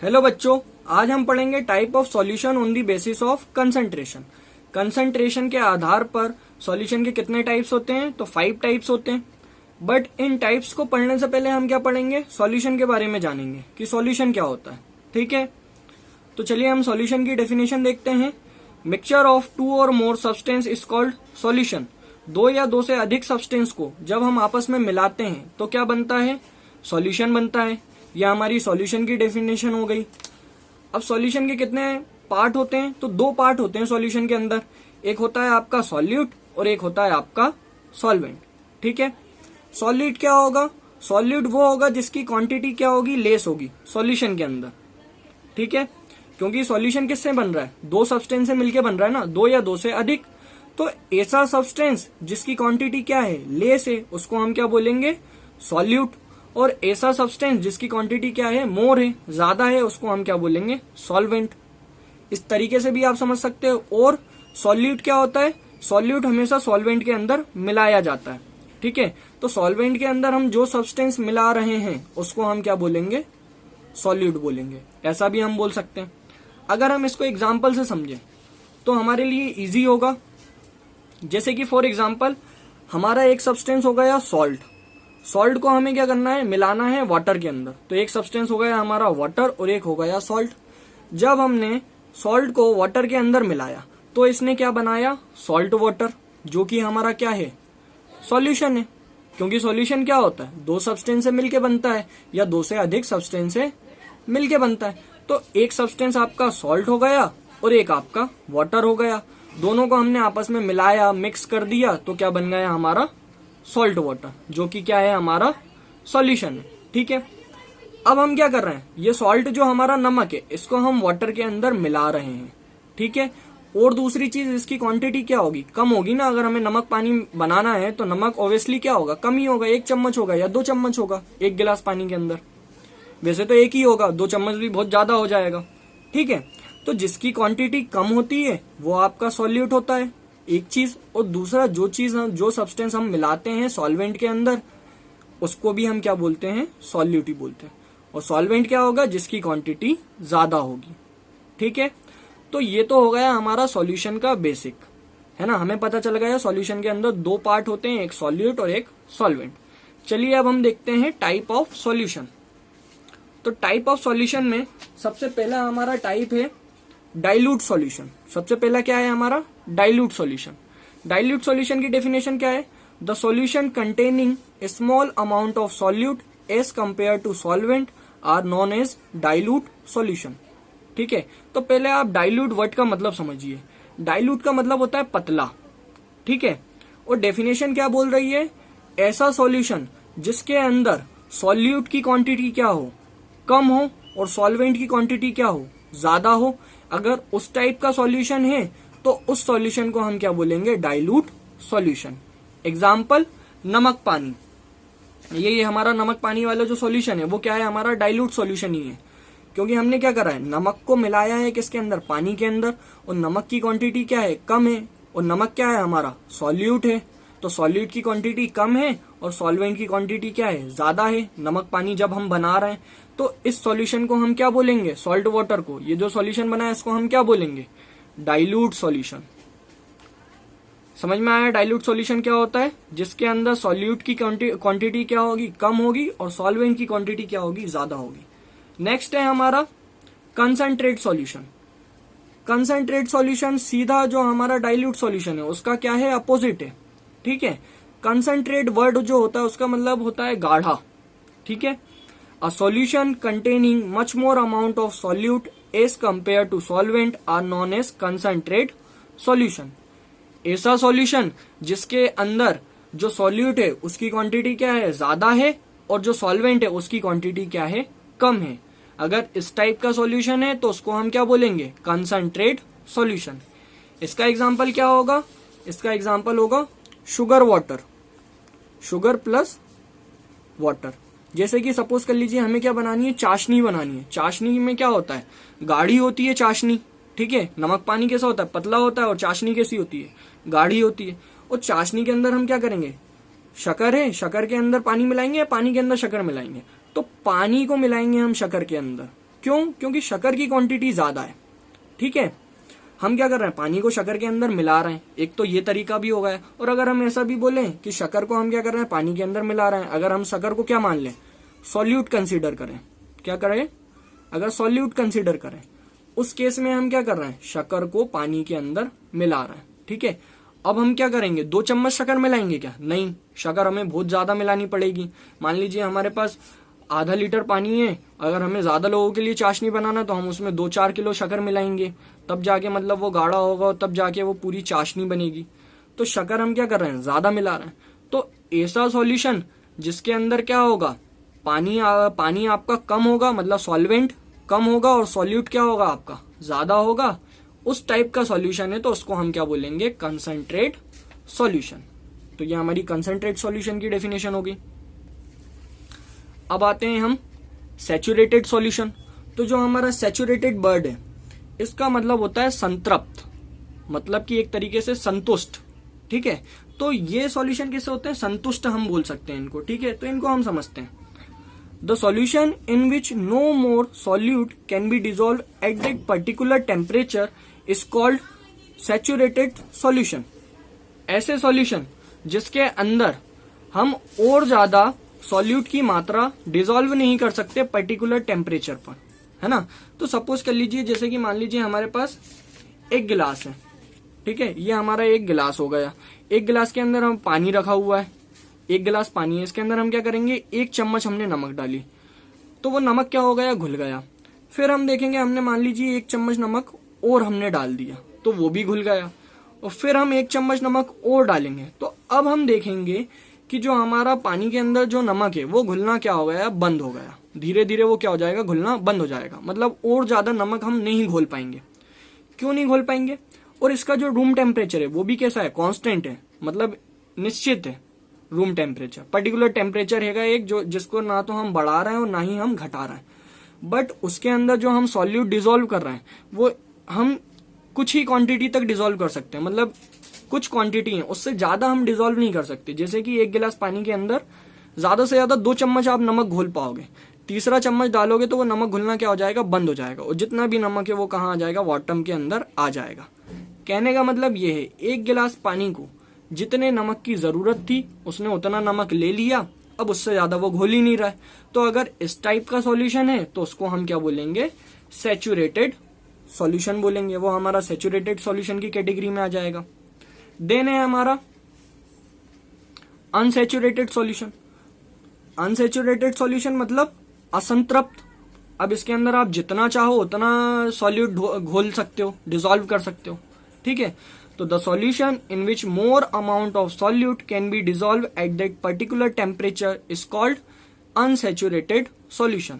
Hello बच्चों, आज हम पढ़ेंगे type of solution on the basis of concentration. Concentration के आधार पर सॉल्यूशन के कितने टाइप्स होते हैं? तो 5 टाइप्स होते हैं। बट इन टाइप्स को पढ़ने से पहले हम क्या पढ़ेंगे? सॉल्यूशन के बारे में जानेंगे कि सॉल्यूशन क्या होता है। ठीक है, तो चलिए हम सॉल्यूशन की डेफिनेशन देखते हैं। मिक्सचर ऑफ 2 और more substance is called solution. 2 या 2 से अधिक सब्सटेंस को जब हम आपस में मिलाते हैं तो क्या बनता है? सॉल्यूशन बनता है। यह हमारी सॉल्यूशन की डेफिनेशन हो गई। अब सॉल्यूशन के कितने पार्ट होते हैं? तो 2 पार्ट होते हैं सॉल्यूशन के अंदर। एक होता है आपका सॉल्यूट और एक होता है आपका सॉल्वेंट। ठीक है, सॉल्यूट क्या होगा? सॉल्यूट वो होगा जिसकी क्वांटिटी क्या होगी? लेस होगी सॉल्यूशन के अंदर। ठीक है, क्योंकि सॉल्यूशन किससे बन रहा है? 2 सब्सटेंस से मिलके बन रहा है ना, 2 या 2 से अधिक। तो ऐसा सब्सटेंस जिसकी क्वांटिटी क्या है? लेस है, उसको हम क्या बोलेंगे? सॉल्यूट। और ऐसा सब्सटेंस जिसकी क्वांटिटी क्या है? मोर है, ज्यादा है, उसको हम क्या बोलेंगे? सॉल्वेंट। इस तरीके से भी आप समझ सकते हो। और सॉल्यूट क्या होता है? सॉल्यूट हमेशा सॉल्वेंट के अंदर मिलाया जाता है। ठीक है, तो सॉल्वेंट के अंदर हम जो सब्सटेंस मिला रहे हैं उसको हम क्या बोलेंगे? सॉल्यूट बोलेंगे। ऐसा भी हम बोल सकते हैं। अगर हम इसको एग्जाम्पल से समझें तो हमारे लिए इजी होगा। जैसे कि फॉर एग्जाम्पल हमारा एक सब्सटेंस हो गया सॉल्ट। सॉल्ट को हमें क्या करना है? मिलाना है वाटर के अंदर। तो एक सब्सटेंस हो गया हमारा वाटर और एक हो गया सॉल्ट। जब हमने सॉल्ट को वाटर के अंदर मिलाया तो इसने क्या बनाया? सॉल्ट वाटर, जो कि हमारा क्या है? सॉल्यूशन है। क्योंकि सॉल्यूशन क्या होता है? 2 सब्सटेंस से मिलके बनता है या 2 से अधिक सब्सटेंस से मिलके बनता है। तो एक सब्सटेंस आपका सॉल्ट हो गया और एक आपका वाटर हो गया। दोनों को हमने आपस में मिलाया, मिक्स कर दिया, तो क्या बन गया हमारा? सॉल्ट वाटर, जो कि क्या है? हमारा सॉल्यूशन है। ठीक है, अब हम क्या कर रहे हैं? ये सॉल्ट जो हमारा नमक है, इसको हम वाटर के अंदर मिला रहे हैं। ठीक है, और दूसरी चीज, इसकी क्वांटिटी क्या होगी? कम होगी ना। अगर हमें नमक पानी बनाना है तो नमक ऑब्वियसली क्या होगा? कम ही होगा। 1 चम्मच होगा या 2 चम्मच होगा 1 गिलास पानी के अंदर। वैसे तो 1 ही होगा, 2 चम्मच भी बहुत ज्यादा हो जाएगा। ठीक है, तो जिसकी क्वांटिटी कम होती है वो आपका सॉल्यूट होता है, एक चीज। और दूसरा, जो सब्सटेंस हम मिलाते हैं सॉल्वेंट के अंदर, उसको भी हम क्या बोलते हैं? सॉल्यूट ही बोलते हैं। और सॉल्वेंट क्या होगा? जिसकी क्वांटिटी ज्यादा होगी। ठीक है, तो ये तो हो गया हमारा सॉल्यूशन का बेसिक, है ना। हमें पता चल गया सॉल्यूशन के अंदर 2 पार्ट होते हैं, एक सॉल्यूट और एक सॉल्वेंट। चलिए अब हम देखते हैं टाइप ऑफ सॉल्यूशन। तो टाइप ऑफ सॉल्यूशन में सबसे पहला हमारा टाइप है डाइल्यूट सॉल्यूशन। सबसे पहला क्या है हमारा? Dilute solution. डाइल्यूट सॉल्यूशन की डेफिनेशन क्या है? The solution containing a small amount of solute as compare to solvent are known as dilute solution. ठीक है, तो पहले आप डाइल्यूट वर्ड का मतलब समझिए। डाइल्यूट का मतलब होता है पतला। ठीक है, और डेफिनेशन क्या बोल रही है? ऐसा सॉल्यूशन जिसके अंदर सॉल्यूट की क्वांटिटी क्या हो? कम हो, और सॉल्वेंट की क्वांटिटी क्या हो? ज्यादा हो। अगर उस टाइप का सॉल्यूशन है तो उस सॉल्यूशन को हम क्या बोलेंगे? Dilute solution. एग्जाम्पल, नमक पानी। ये हमारा नमक पानी वाला जो सॉल्यूशन है वो क्या है? हमारा डाइल्यूट सॉल्यूशन ही है। क्योंकि हमने क्या करा है? नमक को मिलाया है किसके अंदर? पानी के अंदर। और नमक की क्वांटिटी क्या है? कम है। और नमक क्या है? हमारा सॉल्यूट है। तो सॉल्यूट की क्वांटिटी कम है और सॉल्वेंट की क्वांटिटी क्या है? ज्यादा है। नमक पानी जब हम बना रहे हैं तो इस सॉल्यूशन को हम क्या बोलेंगे? सॉल्ट वाटर को। ये जो सॉल्यूशन बना है इसको हम क्या बोलेंगे? Dilute solution. समझ में आया डाइल्यूट सॉल्यूशन क्या होता है? जिसके अंदर सॉल्यूट की क्वांटिटी क्या होगी? कम होगी, और सॉल्वेंट की क्वांटिटी क्या होगी? ज्यादा होगी। नेक्स्ट है हमारा कंसंट्रेट सॉल्यूशन। कंसंट्रेट सॉल्यूशन सीधा जो हमारा डाइल्यूट सॉल्यूशन है उसका क्या है? अपोजिट है। ठीक है, कंसंट्रेट वर्ड जो होता है उसका मतलब होता है गाढ़ा। ठीक है, a solution containing much more amount of solute as compare to solvent are known as concentrate solution. ऐसा सॉल्यूशन जिसके अंदर जो सॉल्यूट है उसकी क्वांटिटी क्या है? ज्यादा है, और जो सॉल्वेंट है उसकी क्वांटिटी क्या है? कम है। अगर इस टाइप का सॉल्यूशन है तो उसको हम क्या बोलेंगे? Concentrate solution. इसका एग्जांपल क्या होगा? इसका एग्जांपल होगा sugar water. Sugar plus water. जैसे कि सपोज कर लीजिए हमें क्या बनानी है? चाशनी बनानी है। चाशनी में क्या होता है? गाढ़ी होती है चाशनी। ठीक है, नमक पानी कैसा होता है? पतला होता है। और चाशनी कैसी होती है? गाढ़ी होती है। और चाशनी के अंदर हम क्या करेंगे? शक्कर है, शक्कर के अंदर पानी मिलाएंगे या पानी के अंदर शक्कर मिलाएंगे? तो पानी को मिलाएंगे हम शक्कर के अंदर। क्यों? क्योंकि शक्कर की क्वांटिटी ज्यादा है। ठीक है, हम क्या कर रहे हैं, पानी को शक्कर के अंदर मिला रहे हैं, एक तो ये तरीका भी होगा। और अगर हम ऐसा भी बोलें कि शक्कर को हम क्या कर रहे हैं, पानी के अंदर मिला रहे हैं, अगर हम शक्कर को क्या मान लें, सॉल्यूट कंसीडर करें, क्या करें, अगर सॉल्यूट कंसीडर करें, उस केस में हम क्या कर रहे हैं, शक्कर को पानी के अंदर मिला रहे हैं। ठीक है, अब हम क्या करेंगे, 2 चम्मच शक्कर मिलाएंगे क्या? नहीं, शक्कर हमें बहुत ज्यादा मिलानी पड़ेगी। मान लीजिए हमारे पास आधा लीटर पानी है, अगर हमें ज्यादा लोगों के लिए चाशनी बनाना तो हम उसमें 2-4 किलो शक्कर मिलाएंगे, तब जाके मतलब वो गाढ़ा होगा, तब जाके वो पूरी चाशनी बनेगी। तो शक्कर हम क्या कर रहे हैं, ज्यादा मिला रहे हैं। तो ऐसा सॉल्यूशन जिसके अंदर क्या होगा, पानी आपका कम होगा, मतलब सॉल्वेंट कम होगा और सॉल्यूट क्या होगा आपका ज्यादा होगा, उस टाइप का सॉल्यूशन है, तो उसको हम क्या बोलेंगे, कंसंट्रेट सॉल्यूशन। तो ये हमारी कंसंट्रेट सॉल्यूशन की डेफिनेशन होगी। अब आते हैं हम सैचुरेटेड सॉल्यूशन। तो जो हमारा सैचुरेटेड वर्ड है, इसका मतलब होता है संतृप्त, मतलब कि एक तरीके से संतुष्ट। ठीक है, तो ये सॉल्यूशन कैसे होते हैं, संतुष्ट हम बोल सकते हैं इनको। ठीक है, तो इनको हम समझते हैं। The solution in which no more solute can be dissolve at that particular temperature is called saturated solution. ऐसे सॉल्यूशन जिसके अंदर हम और ज्यादा सॉल्यूट की मात्रा डिजोल्व नहीं कर सकते पर्टिकुलर टेम्परेचर पर, है ना। तो सपोज कर लीजिए, जैसे कि मान लीजिए हमारे पास एक गिलास है। ठीक है, ये हमारा एक गिलास हो गया। एक गिलास के अंदर हम पानी रखा हुआ है, एक गिलास पानी है, इसके अंदर हम क्या करेंगे, 1 चम्मच हमने नमक डाली, तो वो नमक क्या हो गया, घुल गया। फिर हम देखेंगे, हमने मान लीजिए 1 चम्मच नमक और हमने डाल दिया, तो वो भी घुल गया। और फिर हम 1 चम्मच नमक और डालेंगे, तो अब हम देखेंगे कि जो हमारा पानी के अंदर जो नमक है वो घुलना क्या हो गया, बंद हो गया। धीरे धीरे वो क्या हो जाएगा, घुलना बंद हो जाएगा। मतलब और ज्यादा नमक हम नहीं घोल पाएंगे। क्यों नहीं घोल पाएंगे? और इसका जो रूम टेम्परेचर है वो भी कैसा है, कांस्टेंट है, मतलब निश्चित है। रूम टेम्परेचर पर्टिकुलर टेम्परेचर है एक, जो जिसको ना तो हम बढ़ा रहे हैं और ना ही हम घटा रहे हैं। बट उसके अंदर जो हम सॉल्यूट डिसॉल्व कर रहे हैं वो हम कुछ ही क्वांटिटी तक डिसॉल्व कर सकते हैं, मतलब कुछ क्वांटिटी है, उससे ज्यादा हम डिसॉल्व नहीं कर सकते। जैसे कि 1 गिलास पानी के अंदर ज्यादा से ज्यादा 2 चम्मच आप नमक घोल पाओगे, तीसरा चम्मच डालोगे तो वो नमक घुलना क्या हो जाएगा, बंद हो जाएगा, और जितना भी नमक है वो कहाँ आ जाएगा, बॉटम के अंदर आ जाएगा। कहने का मतलब ये है, 1 गिलास पानी को जितने नमक की जरूरत थी उसने उतना नमक ले लिया, अब उससे ज्यादा वो घोल ही नहीं रहा है। तो अगर इस टाइप का सॉल्यूशन है तो उसको हम क्या बोलेंगे, सैचुरेटेड सॉल्यूशन बोलेंगे। वो हमारा सैचुरेटेड सॉल्यूशन की कैटेगरी में आ जाएगा। देन है हमारा अनसैचुरेटेड सॉल्यूशन। अनसैचुरेटेड सॉल्यूशन मतलब असंतृप्त। अब इसके अंदर आप जितना चाहो उतना सॉल्यूट घोल सकते हो, डिसॉल्व कर सकते हो। ठीक है, तो the solution in which more amount of solute can B dissolve eight that particular temperature is called unsaturated solution.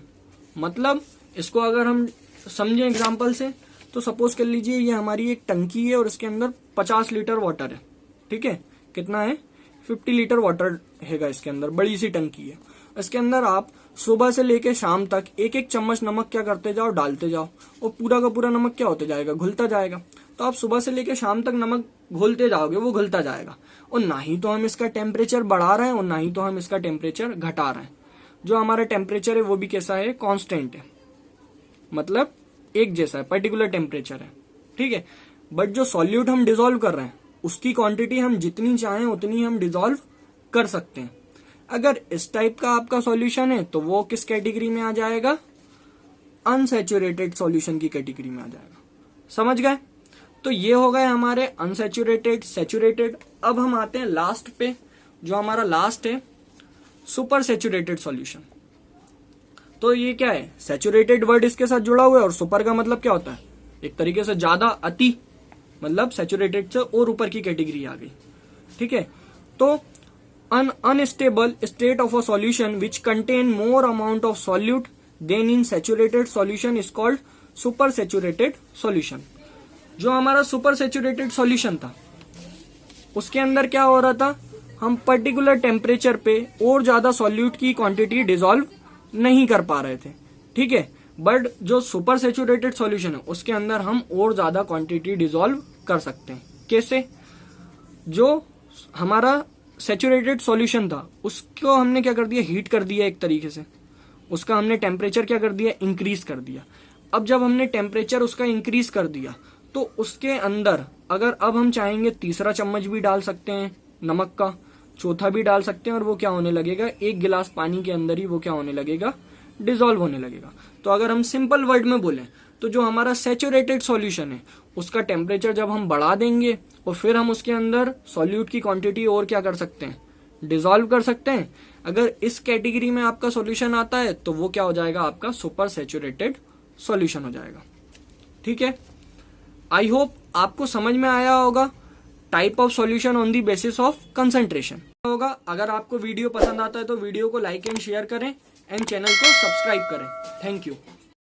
मतलब इसको अगर हम समझें एग्जांपल से, तो सपोज कर लीजिए ये हमारी एक टंकी है और इसके अंदर 50 लीटर वाटर है। ठीक है, कितना है, 50 लीटर वाटर हैगा इसके अंदर, बड़ी सी टंकी है। इसके अंदर आप सुबह से लेके शाम तक 1-1 चम्मच नमक क्या करते जाओ, डालते जाओ, और पूरा का पूरा नमक क्या होता जाएगा, घुलता जाएगा। तो आप सुबह से लेके शाम तक नमक घोलते जाओगे, वो घुलता जाएगा। और ना ही तो हम इसका टेम्परेचर बढ़ा रहे हैं और ना ही तो हम इसका टेम्परेचर घटा रहे हैं। जो हमारा टेम्परेचर है वो भी कैसा है, कांस्टेंट है, मतलब एक जैसा है, पर्टिकुलर टेम्परेचर है। ठीक है, बट जो सॉल्यूट हम डिसॉल्व कर रहे हैं उसकी क्वांटिटी हम जितनी चाहें उतनी हम डिसॉल्व कर सकते हैं। अगर इस टाइप का आपका सॉल्यूशन है तो वो किस कैटेगरी में आ जाएगा, अनसैचुरेटेड सॉल्यूशन की कैटेगरी में आ जाएगा। समझ गए? तो ये हो गए हमारे अनसैचुरेटेड, सैचुरेटेड। अब हम आते हैं लास्ट पे, जो हमारा लास्ट है सुपर सैचुरेटेड सॉल्यूशन। तो ये क्या है, सैचुरेटेड वर्ड इसके साथ जुड़ा हुआ है, और सुपर का मतलब क्या होता है, एक तरीके से ज्यादा, अति, मतलब सैचुरेटेड से और ऊपर की कैटेगरी आ गई। ठीक है, तो an unstable state of a solution which contain more amount of solute than in saturated solution is called supersaturated solution। जो हमारा सुपर सैचुरेटेड सॉल्यूशन था उसके अंदर क्या हो रहा था, हम पर्टिकुलर टेम्परेचर पे और ज्यादा सॉल्यूट की क्वांटिटी डिसॉल्व नहीं कर पा रहे थे। ठीक है, बट जो सुपर सैचुरेटेड सॉल्यूशन है उसके अंदर हम और ज्यादा क्वांटिटी डिसॉल्व कर सकते हैं। कैसे? जो हमारा सैचुरेटेड सॉल्यूशन था उसको हमने क्या कर दिया, हीट कर दिया एक तरीके से, उसका हमने टेम्परेचर क्या कर दिया, इंक्रीज कर दिया। अब जब हमने टेम्परेचर उसका इंक्रीज कर दिया तो उसके अंदर अगर अब हम चाहेंगे तीसरा चम्मच भी डाल सकते हैं नमक का, चौथा भी डाल सकते हैं, और वो क्या होने लगेगा, 1 गिलास पानी के अंदर ही वो क्या होने लगेगा, डिसॉल्व होने लगेगा। तो अगर हम सिंपल वर्ड में बोलें तो जो हमारा सैचुरेटेड सॉल्यूशन है उसका टेम्परेचर जब हम बढ़ा देंगे और फिर हम उसके अंदर सॉल्यूट की क्वांटिटी और क्या कर सकते हैं, डिसॉल्व कर सकते हैं। अगर इस कैटेगरी में आपका सॉल्यूशन आता है तो वो क्या हो जाएगा, आपका सुपर सैचुरेटेड सॉल्यूशन हो जाएगा। ठीक है, आई होप आपको समझ में आया होगा type of solution on the basis of concentration होगा। अगर आपको वीडियो पसंद आता है तो वीडियो को लाइक एंड शेयर करें एंड चैनल को सब्सक्राइब करें। Thank you.